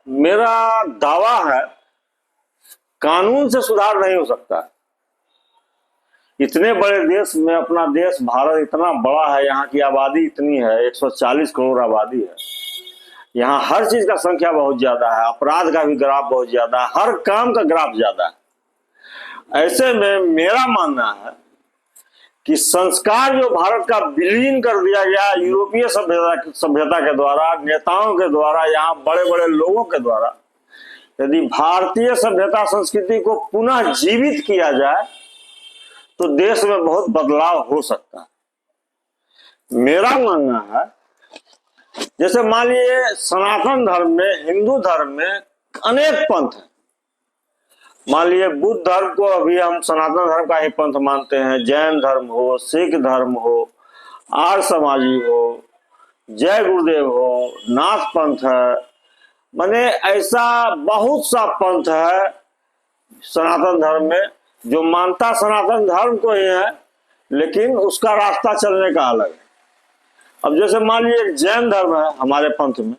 मेरा दावा है कानून से सुधार नहीं हो सकता। इतने बड़े देश में, अपना देश भारत इतना बड़ा है, यहाँ की आबादी इतनी है, 140 करोड़ आबादी है। यहाँ हर चीज का संख्या बहुत ज्यादा है, अपराध का भी ग्राफ बहुत ज्यादा है, हर काम का ग्राफ ज्यादा है। ऐसे में मेरा मानना है कि संस्कार जो भारत का विलीन कर दिया गया यूरोपीय सभ्यता के द्वारा, नेताओं के द्वारा, यहाँ बड़े बड़े लोगों के द्वारा, यदि भारतीय सभ्यता संस्कृति को पुनः जीवित किया जाए तो देश में बहुत बदलाव हो सकता है। मेरा मानना है, जैसे मान लीजिए सनातन धर्म में, हिंदू धर्म में अनेक पंथ हैं। मान लीजिए बुद्ध धर्म को अभी हम सनातन धर्म का ही पंथ मानते हैं, जैन धर्म हो, सिख धर्म हो, आर्य समाजी हो, जय गुरुदेव हो, नाथ पंथ है, माने ऐसा बहुत सा पंथ है सनातन धर्म में जो मानता सनातन धर्म को ही है, लेकिन उसका रास्ता चलने का अलग है। अब जैसे मान लीजिए एक जैन धर्म है हमारे पंथ में,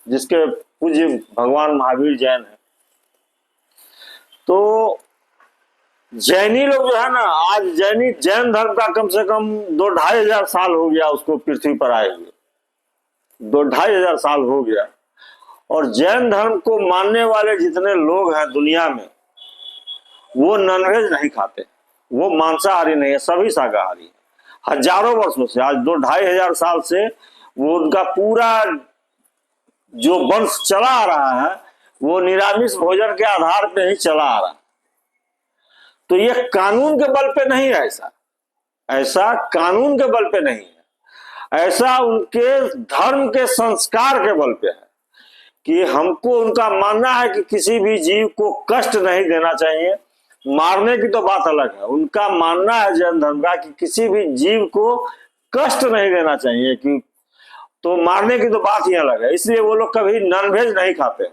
जिसके पूज्य भगवान महावीर जैन है, तो जैनी लोग जो है ना, आज जैन धर्म का कम से कम 2-2.5 हजार साल हो गया उसको पृथ्वी पर आए हुए, 2-2.5 हजार साल हो गया। और जैन धर्म को मानने वाले जितने लोग हैं दुनिया में, वो नॉनवेज नहीं खाते, वो मांसाहारी नहीं है, सभी शाकाहारी है। हजारों वर्षों से, आज 2-2.5 हजार साल से वो उनका पूरा जो वंश चला आ रहा है वो निरामिष भोजन के आधार पे ही चला आ रहा है। तो ये कानून के बल पे नहीं है, ऐसा कानून के बल पे नहीं है, ऐसा उनके धर्म के संस्कार के बल पे है कि हमको उनका मानना है कि किसी भी जीव को कष्ट नहीं देना चाहिए। मारने की तो बात अलग है, उनका मानना है जैन धर्म का कि किसी भी जीव को कष्ट नहीं देना चाहिए, कि तो मारने की तो बात ही अलग है। इसलिए वो लोग कभी नॉनवेज नहीं खाते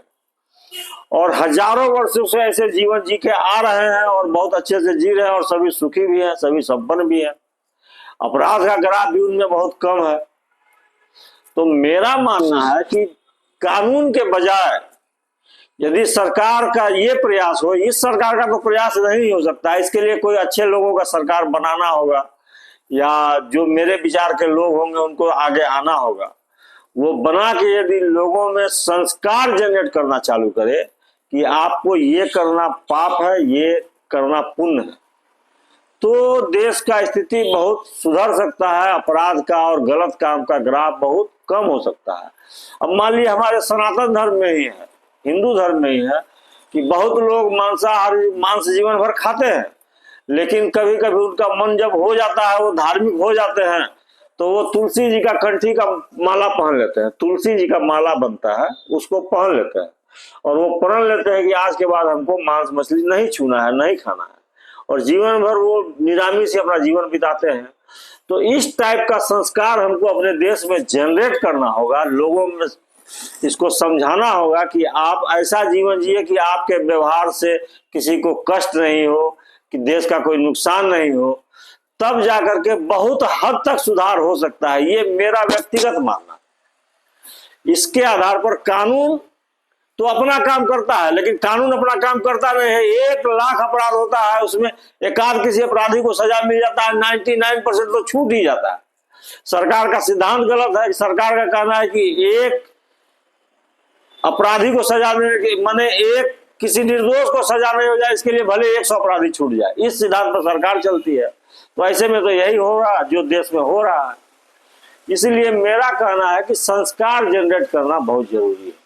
और हजारों वर्षों से ऐसे जीवन जी के आ रहे हैं और बहुत अच्छे से जी रहे हैं और सभी सुखी भी हैं, सभी संपन्न भी हैं, अपराध का ग्राफ भी उनमें बहुत कम है। तो मेरा मानना है कि कानून के बजाय यदि सरकार का ये प्रयास हो, इस सरकार का तो प्रयास नहीं हो सकता, इसके लिए कोई अच्छे लोगों का सरकार बनाना होगा, या जो मेरे विचार के लोग होंगे उनको आगे आना होगा। वो बना के यदि लोगों में संस्कार जनरेट करना चालू करे कि आपको ये करना पाप है, ये करना पुण्य है, तो देश का स्थिति बहुत सुधर सकता है, अपराध का और गलत काम का ग्राफ बहुत कम हो सकता है। अब मान लीजिए हमारे सनातन धर्म में ही है, हिंदू धर्म में ही है कि बहुत लोग मांस जीवन भर खाते हैं, लेकिन कभी कभी उनका मन जब हो जाता है, वो धार्मिक हो जाते हैं, तो वो तुलसी जी का कंठी का माला पहन लेते हैं, तुलसी जी का माला बनता है उसको पहन लेते हैं और वो प्रण लेते हैं कि आज के बाद हमको मांस मछली नहीं छूना है, नहीं खाना है, और जीवन भर वो निरामिष से अपना जीवन बिताते हैं। तो इस टाइप का संस्कार हमको अपने देश में जनरेट करना होगा, लोगों में इसको समझाना होगा कि आप ऐसा जीवन जिए कि आपके व्यवहार से किसी को कष्ट नहीं हो, कि देश का कोई नुकसान नहीं हो, तब जाकर के बहुत हद तक सुधार हो सकता है। ये मेरा व्यक्तिगत मानना। इसके आधार पर कानून तो अपना काम करता है, लेकिन कानून अपना काम करता नहीं है। 1 लाख अपराध होता है, उसमें एकाध किसी अपराधी को सजा मिल जाता है, 99% तो छूट ही जाता है। सरकार का सिद्धांत गलत है। सरकार का कहना है कि एक अपराधी को सजा देने की माने एक किसी निर्दोष को सजा नहीं हो जाए, इसके लिए भले 100 अपराधी छूट जाए, इस सिद्धांत पर सरकार चलती है। तो ऐसे में तो यही हो रहा जो देश में हो रहा है। इसलिए मेरा कहना है कि संस्कार जनरेट करना बहुत जरूरी है।